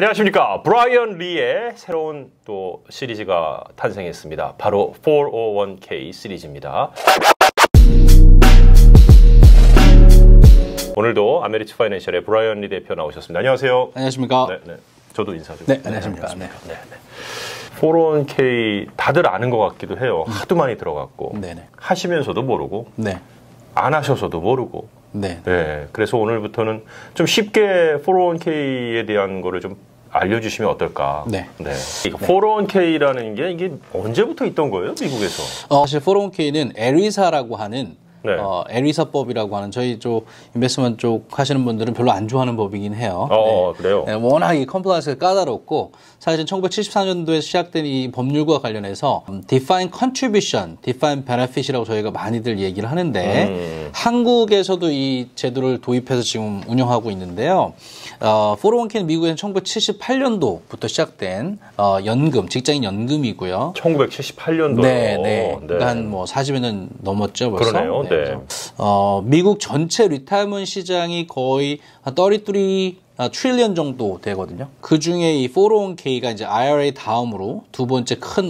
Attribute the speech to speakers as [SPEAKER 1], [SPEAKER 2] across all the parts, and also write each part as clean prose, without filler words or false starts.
[SPEAKER 1] 안녕하십니까. 브라이언 리의 새로운 또 시리즈가 탄생했습니다. 바로 401k 시리즈입니다. 오늘도 아메리츠 파이낸셜의 브라이언 리 대표 나오셨습니다. 안녕하세요.
[SPEAKER 2] 안녕하십니까.
[SPEAKER 1] 네. 저도 인사 좀.
[SPEAKER 2] 네, 안녕하십니까. 네.
[SPEAKER 1] 401k 다들 아는 것 같기도 해요. 하도 많이 들어갔고.
[SPEAKER 2] 네네.
[SPEAKER 1] 하시면서도 모르고.
[SPEAKER 2] 네.
[SPEAKER 1] 안 하셔서도 모르고.
[SPEAKER 2] 네.
[SPEAKER 1] 네. 그래서 오늘부터는 좀 쉽게 401k에 대한 거를 좀 알려주시면 어떨까.
[SPEAKER 2] 네.
[SPEAKER 1] 401k라는 게 이게 언제부터 있던 거예요, 미국에서?
[SPEAKER 2] 사실 401k는 에리사라고 하는
[SPEAKER 1] 네.
[SPEAKER 2] 에리사법이라고 하는 저희 쪽 인베스트먼트 쪽 하시는 분들은 별로 안 좋아하는 법이긴 해요.
[SPEAKER 1] 그래요?
[SPEAKER 2] 네, 워낙 이 컴플라이언스가 까다롭고 사실 1974년도에 시작된 이 법률과 관련해서 Defined Contribution, Defined Benefit이라고 저희가 많이들 얘기를 하는데 한국에서도 이 제도를 도입해서 지금 운영하고 있는데요. 401k는 미국에는 1978년도부터 시작된 연금, 직장인 연금이고요.
[SPEAKER 1] 1978년도요.
[SPEAKER 2] 네. 그러니까 한 뭐 40여 년 넘었죠, 벌써.
[SPEAKER 1] 그러네요. 네.
[SPEAKER 2] 미국 전체 리타이먼트 시장이 거의 33 트릴리언 정도 되거든요. 그 중에 이 401k가 이제 IRA 다음으로 두 번째 큰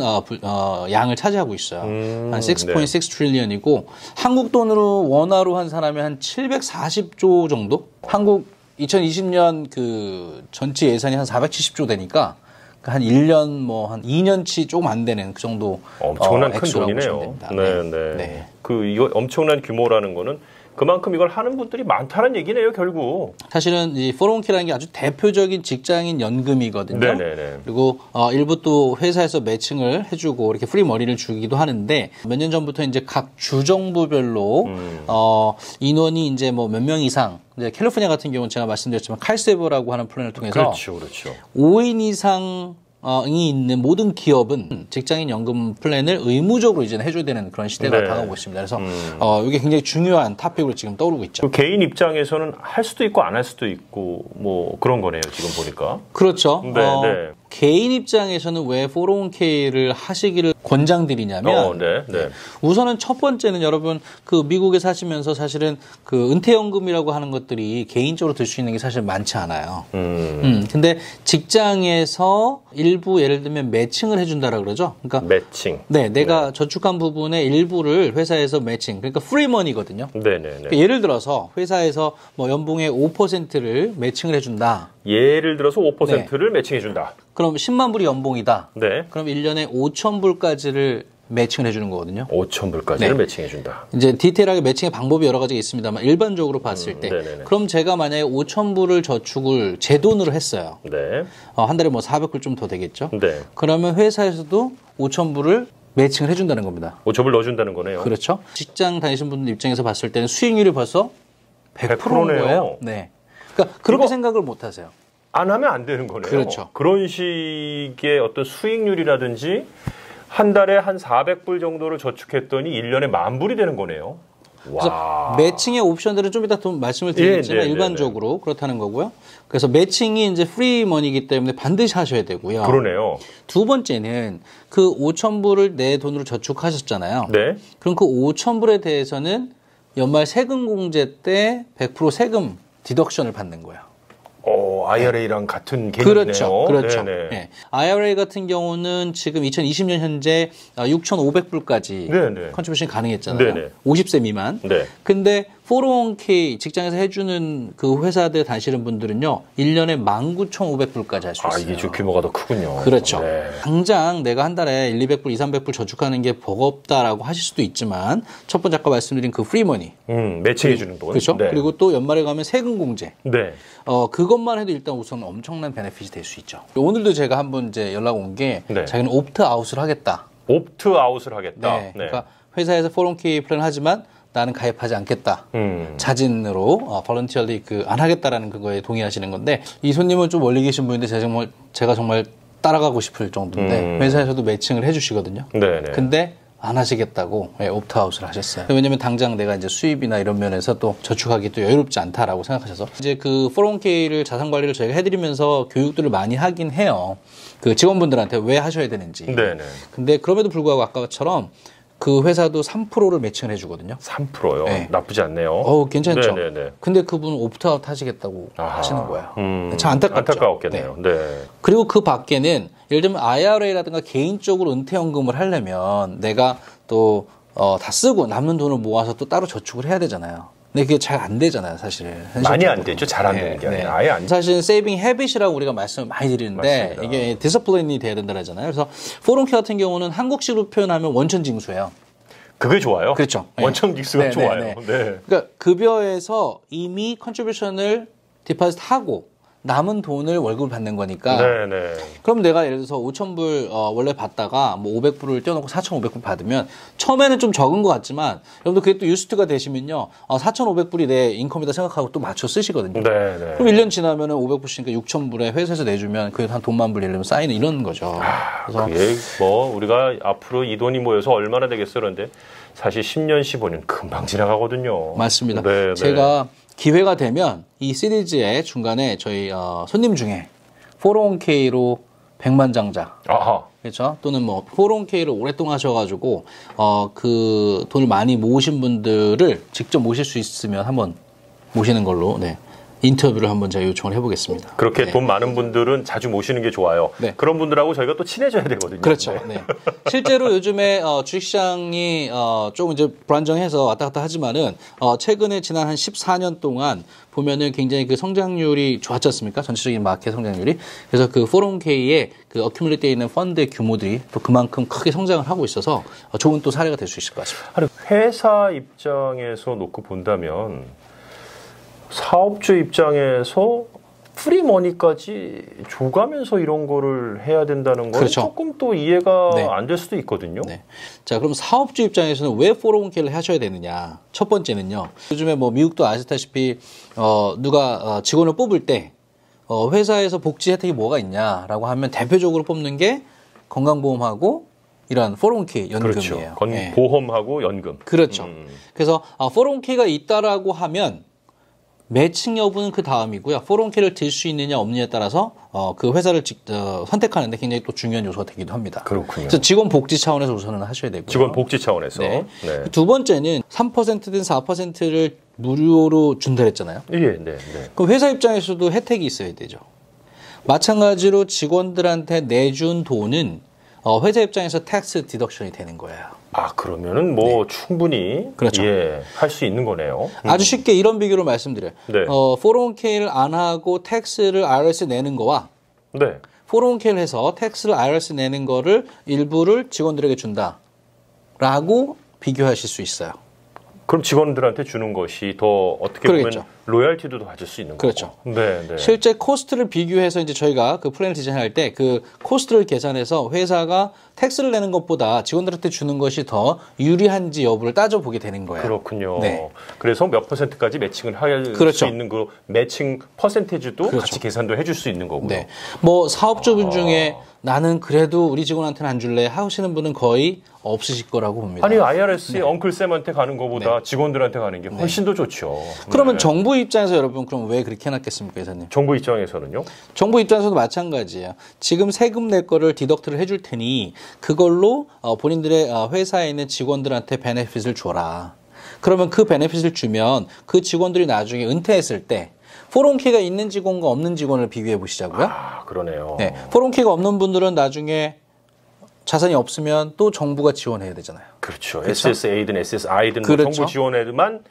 [SPEAKER 2] 양을 차지하고 있어요. 한 6.6 트릴리언이고 한국 돈으로 원화로 한 사람이 한 740조 정도? 한국 2020년 그 전체 예산이 한 470조 되니까 한 1년 뭐 한 2년치 조금 안 되는 그 정도
[SPEAKER 1] 엄청난 큰 돈이네요. 네. 이거 엄청난 규모라는 거는 그만큼 이걸 하는 분들이 많다는 얘기네요, 결국.
[SPEAKER 2] 사실은 이 401k라는 게 아주 대표적인 직장인 연금이거든요.
[SPEAKER 1] 네네네.
[SPEAKER 2] 그리고 일부 또 회사에서 매칭을 해주고 이렇게 프리 머니를 주기도 하는데 몇 년 전부터 이제 각 주정부별로 인원이 이제 뭐 몇 명 이상 이제 캘리포니아 같은 경우는 제가 말씀드렸지만 칼세버라고 하는 플랜을 통해서
[SPEAKER 1] 그렇죠.
[SPEAKER 2] 5인 이상 이 있는 모든 기업은 직장인 연금 플랜을 의무적으로 이제 해줘야 되는 그런 시대가 다가오고 있습니다. 그래서 이게 굉장히 중요한 토픽으로 지금 떠오르고 있죠.
[SPEAKER 1] 개인 입장에서는 할 수도 있고 안 할 수도 있고 뭐 그런 거네요, 지금 보니까.
[SPEAKER 2] 그렇죠.
[SPEAKER 1] 네.
[SPEAKER 2] 개인 입장에서는 왜 401k를 하시기를 권장드리냐면 우선은 첫 번째는 여러분 그 미국에 사시면서 사실은 그 은퇴연금이라고 하는 것들이 개인적으로 들 수 있는 게 사실 많지 않아요. 근데 직장에서 일부 예를 들면 매칭을 해준다라 그러죠. 그러니까
[SPEAKER 1] 매칭.
[SPEAKER 2] 네, 내가 저축한 부분의 일부를 회사에서 매칭. 그러니까 프리머니거든요. 그러니까 예를 들어서 회사에서 뭐 연봉의 5%를 매칭을 해준다.
[SPEAKER 1] 예를 들어서 5%를 매칭해준다.
[SPEAKER 2] 그럼 10만 불이 연봉이다.
[SPEAKER 1] 네.
[SPEAKER 2] 그럼 1년에 5천 불까지를 매칭을 해주는 거거든요.
[SPEAKER 1] 5천 불까지를 매칭해준다.
[SPEAKER 2] 이제 디테일하게 매칭의 방법이 여러 가지가 있습니다만 일반적으로 봤을 때 그럼 제가 만약에 5천 불을 저축을 제 돈으로 했어요.
[SPEAKER 1] 네.
[SPEAKER 2] 한 달에 뭐 400불 좀 더 되겠죠.
[SPEAKER 1] 네.
[SPEAKER 2] 그러면 회사에서도 5천 불을 매칭을 해준다는 겁니다.
[SPEAKER 1] 5천 불 넣어준다는 거네요.
[SPEAKER 2] 그렇죠. 직장 다니시는 분들 입장에서 봤을 때는 수익률이 벌써 100%인 거예요. 네. 그러니까 그렇게 생각을 못 하세요.
[SPEAKER 1] 안 하면 안 되는 거네요.
[SPEAKER 2] 그렇죠.
[SPEAKER 1] 그런 식의 어떤 수익률이라든지 한 달에 한 400불 정도를 저축했더니 1년에 10,000불이 되는 거네요.
[SPEAKER 2] 그래서 매칭의 옵션들은 좀 이따 또 말씀을 드리겠지만 일반적으로 그렇다는 거고요. 그래서 매칭이 이제 프리 머니이기 때문에 반드시 하셔야 되고요.
[SPEAKER 1] 그러네요.
[SPEAKER 2] 두 번째는 그 5,000불을 내 돈으로 저축하셨잖아요.
[SPEAKER 1] 네.
[SPEAKER 2] 그럼 그 5,000불에 대해서는 연말 세금 공제 때 100% 세금 디덕션을 받는 거예요.
[SPEAKER 1] IRA랑 같은 개념이네요.
[SPEAKER 2] 그렇죠. 네. IRA 같은 경우는 지금 2020년 현재 6,500불까지 컨트리뷰션이 가능했잖아요. 50세 미만. 근데 401k 직장에서 해주는 그 회사들 다니시는 분들은요, 1년에 19,500불까지 할 수 있어요.
[SPEAKER 1] 이게 좀 규모가 더 크군요.
[SPEAKER 2] 그렇죠. 당장 내가 한 달에 1, 200불, 2, 300불 저축하는 게 버겁다라고 하실 수도 있지만, 첫 번째 아까 말씀드린 그 프리머니.
[SPEAKER 1] 매칭해주는 돈.
[SPEAKER 2] 그렇죠. 그리고 또 연말에 가면 세금 공제.
[SPEAKER 1] 네.
[SPEAKER 2] 그것만 해도 일단 우선 엄청난 베네핏이 될 수 있죠. 오늘도 제가 한번 이제 연락 온 게 자기는 옵트아웃을 하겠다.
[SPEAKER 1] 옵트아웃을 하겠다.
[SPEAKER 2] 그러니까 회사에서 401k 플랜 하지만 나는 가입하지 않겠다. 자진으로 voluntarily 안 하겠다라는 그거에 동의하시는 건데 이 손님은 좀 멀리 계신 분인데 제가 정말 따라가고 싶을 정도인데 회사에서도 매칭을 해주시거든요. 근데 안 하시겠다고 옵트아웃을 하셨어요. 왜냐면 당장 내가 이제 수입이나 이런 면에서 또 저축하기 또 여유롭지 않다라고 생각하셔서 이제 그 401k를 자산 관리를 저희가 해드리면서 교육들을 많이 하긴 해요. 그 직원분들한테 왜 하셔야 되는지. 근데 그럼에도 불구하고 아까처럼 그 회사도 3%를 매칭을 해주거든요.
[SPEAKER 1] 3%요?
[SPEAKER 2] 네.
[SPEAKER 1] 나쁘지 않네요.
[SPEAKER 2] 괜찮죠.
[SPEAKER 1] 네네네.
[SPEAKER 2] 근데 그분은 옵트아웃 하시겠다고 하시는 거예요. 참 안타깝죠.
[SPEAKER 1] 안타까웠겠네요. 네.
[SPEAKER 2] 그리고 그 밖에는 예를 들면 IRA라든가 개인적으로 은퇴연금을 하려면 내가 또 다 쓰고 남는 돈을 모아서 또 따로 저축을 해야 되잖아요. 근데 그게 잘 안 되잖아요, 사실.
[SPEAKER 1] 많이 안 되죠. 잘 안 되는 게 아니라 아예 안.
[SPEAKER 2] 사실 세이빙 헤빗이라고 우리가 말씀을 많이 드리는데
[SPEAKER 1] 맞습니다.
[SPEAKER 2] 이게 디스플레인이 돼야 된다 하잖아요. 그래서 401k 같은 경우는 한국식으로 표현하면 원천징수예요.
[SPEAKER 1] 그게 좋아요.
[SPEAKER 2] 그렇죠.
[SPEAKER 1] 원천징수가 좋아요. 네.
[SPEAKER 2] 그러니까 급여에서 이미 컨트리뷰션을 디파짓하고 남은 돈을 월급을 받는 거니까.
[SPEAKER 1] 네네.
[SPEAKER 2] 그럼 내가 예를 들어서 5,000불 원래 받다가 뭐 500불을 떼어놓고 4,500불 받으면 처음에는 좀 적은 것 같지만 여러분들 그게 또 유스트가 되시면요. 4,500불이 내 인컴이다 생각하고 또 맞춰 쓰시거든요.
[SPEAKER 1] 네네.
[SPEAKER 2] 그럼 1년 지나면은 500불씩이니까 6,000불에 회사에서 내주면 그게 한 돈만 불 이러면 쌓이는 이런 거죠.
[SPEAKER 1] 그래서 그게 뭐 우리가 앞으로 이 돈이 모여서 얼마나 되겠어 그런데 사실 10년, 15년 금방 지나가거든요.
[SPEAKER 2] 맞습니다.
[SPEAKER 1] 네,
[SPEAKER 2] 제가 기회가 되면 이 시리즈의 중간에 저희 손님 중에 401k로 백만장자, 그렇죠? 또는 뭐 401k를 오랫동안 하셔가지고 그 돈을 많이 모으신 분들을 직접 모실 수 있으면 한번 모시는 걸로 인터뷰를 한번 제가 요청을 해보겠습니다.
[SPEAKER 1] 그렇게 돈 많은 분들은 자주 모시는 게 좋아요. 그런 분들하고 저희가 또 친해져야 되거든요.
[SPEAKER 2] 그렇죠. 실제로 요즘에 주식시장이 조금 이제 불안정해서 왔다 갔다 하지만은 최근에 지난 한 14년 동안 보면은 굉장히 그 성장률이 좋았지 않습니까? 전체적인 마켓 성장률이. 그래서 그 401k에 그 어큐뮬레이트에 있는 펀드의 규모들이 또 그만큼 크게 성장을 하고 있어서 좋은 또 사례가 될 수 있을 것 같습니다.
[SPEAKER 1] 회사 입장에서 놓고 본다면 사업주 입장에서 프리머니까지 줘가면서 이런 거를 해야 된다는 건 조금 또 이해가 안 될 수도 있거든요.
[SPEAKER 2] 자, 그럼 사업주 입장에서는 왜 401k를 하셔야 되느냐? 첫 번째는요. 요즘에 뭐 미국도 아시다시피 누가 직원을 뽑을 때 회사에서 복지 혜택이 뭐가 있냐라고 하면 대표적으로 뽑는 게 건강보험하고 이런 401k 연금이에요.
[SPEAKER 1] 그렇죠. 보험하고 연금.
[SPEAKER 2] 그렇죠. 그래서 401k가 있다라고 하면 매칭 여부는 그 다음이고요. 401k를 들 수 있느냐 없느냐에 따라서 그 회사를 선택하는데 굉장히 또 중요한 요소가 되기도 합니다.
[SPEAKER 1] 그렇군요.
[SPEAKER 2] 그래서 직원 복지 차원에서 우선은 하셔야 되고요.
[SPEAKER 1] 직원 복지 차원에서.
[SPEAKER 2] 두 번째는 3%든 4%를 무료로 준다 했잖아요. 그럼 회사 입장에서도 혜택이 있어야 되죠. 마찬가지로 직원들한테 내준 돈은 회사 입장에서 텍스 디덕션이 되는 거예요.
[SPEAKER 1] 그러면은 뭐 충분히 할 수 있는 거네요.
[SPEAKER 2] 아주 쉽게 이런 비교를 말씀드려요. 401k를 안 하고 텍스를 IRS 내는 거와 401k를 해서 텍스를 IRS 내는 거를 일부를 직원들에게 준다라고 비교하실 수 있어요.
[SPEAKER 1] 그럼 직원들한테 주는 것이 더 어떻게 보면 로열티도 더 가질 수 있는 거죠.
[SPEAKER 2] 실제 코스트를 비교해서 이제 저희가 그 플랜을 디자인할 때 그 코스트를 계산해서 회사가 텍스를 내는 것보다 직원들한테 주는 것이 더 유리한지 여부를 따져보게 되는 거예요.
[SPEAKER 1] 그렇군요. 그래서 몇 %까지 매칭을 할 수 있는 그 매칭 퍼센테이지도 같이 계산도 해줄 수 있는 거고요.
[SPEAKER 2] 뭐 사업주분 중에 나는 그래도 우리 직원한테는 안 줄래 하시는 분은 거의 없으실 거라고 봅니다.
[SPEAKER 1] 아니 IRS에 엉클쌤한테 가는 것보다 직원들한테 가는 게 훨씬 더 좋죠.
[SPEAKER 2] 그러면 정부 입장에서 여러분 그럼 왜 그렇게 해놨겠습니까, 회사님?
[SPEAKER 1] 정부 입장에서는요?
[SPEAKER 2] 정부 입장에서도 마찬가지예요. 지금 세금 낼 거를 디덕트를 해줄 테니 그걸로 본인들의 회사에 있는 직원들한테 베네핏을 줘라. 그러면 그 베네핏을 주면 그 직원들이 나중에 은퇴했을 때 401k가 있는 직원과 없는 직원을 비교해 보시자고요.
[SPEAKER 1] 그러네요.
[SPEAKER 2] 401k가 없는 분들은 나중에 자산이 없으면 또 정부가 지원해야 되잖아요.
[SPEAKER 1] 그렇죠. SSA든 SSI든 뭐 정부 지원에만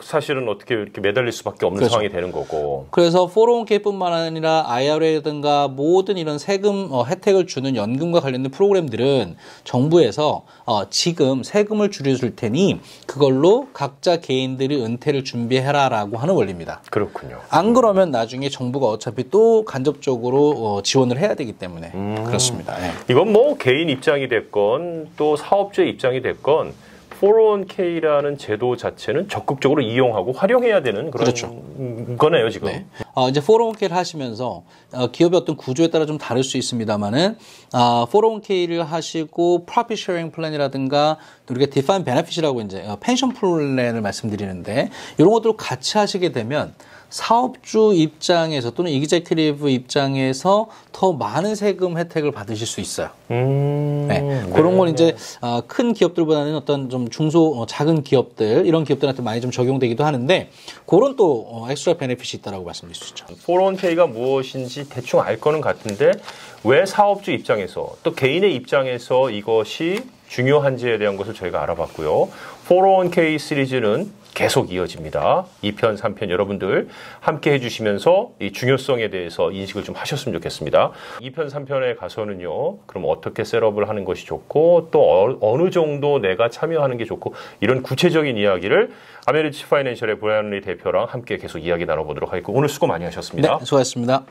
[SPEAKER 1] 사실은 어떻게 이렇게 매달릴 수밖에 없는 상황이 되는 거고.
[SPEAKER 2] 그래서 401k뿐만 아니라 IRA라든가 모든 이런 세금 혜택을 주는 연금과 관련된 프로그램들은 정부에서 지금 세금을 줄여줄 테니 그걸로 각자 개인들이 은퇴를 준비해라라고 하는 원리입니다.
[SPEAKER 1] 그렇군요.
[SPEAKER 2] 안 그러면 나중에 정부가 어차피 또 간접적으로 지원을 해야 되기 때문에 그렇습니다.
[SPEAKER 1] 이건 뭐 개인 입장이 됐건 또 사업주의 입장이 됐건 401k라는 제도 자체는 적극적으로 이용하고 활용해야 되는 그런 거네요, 지금.
[SPEAKER 2] 이제 401k를 하시면서 기업의 어떤 구조에 따라 좀 다를 수 있습니다만은 401k를 하시고 profit sharing 플랜이라든가 우리가 defined benefit이라고 이제 펜션 플랜을 말씀드리는데 이런 것들을 같이 하시게 되면 사업주 입장에서 또는 이그제큐티브 입장에서 더 많은 세금 혜택을 받으실 수 있어요. 네. 그런 건 이제 큰 기업들보다는 어떤 좀 작은 기업들 이런 기업들한테 많이 좀 적용되기도 하는데 그런 또 엑스트라 베네핏이 있다라고 말씀드릴 수 있죠.
[SPEAKER 1] 401k가 무엇인지 대충 알 거는 같은데 왜 사업주 입장에서 또 개인의 입장에서 이것이 중요한지에 대한 것을 저희가 알아봤고요. 401k 시리즈는 계속 이어집니다. 2편, 3편 여러분들 함께 해주시면서 이 중요성에 대해서 인식을 좀 하셨으면 좋겠습니다. 2편, 3편에 가서는요. 그럼 어떻게 셋업을 하는 것이 좋고 또 어느 정도 내가 참여하는 게 좋고 이런 구체적인 이야기를 아메리츠 파이낸셜의 브라이언 리 대표랑 함께 계속 이야기 나눠보도록 하겠고 오늘 수고 많이 하셨습니다.
[SPEAKER 2] 네, 수고하셨습니다.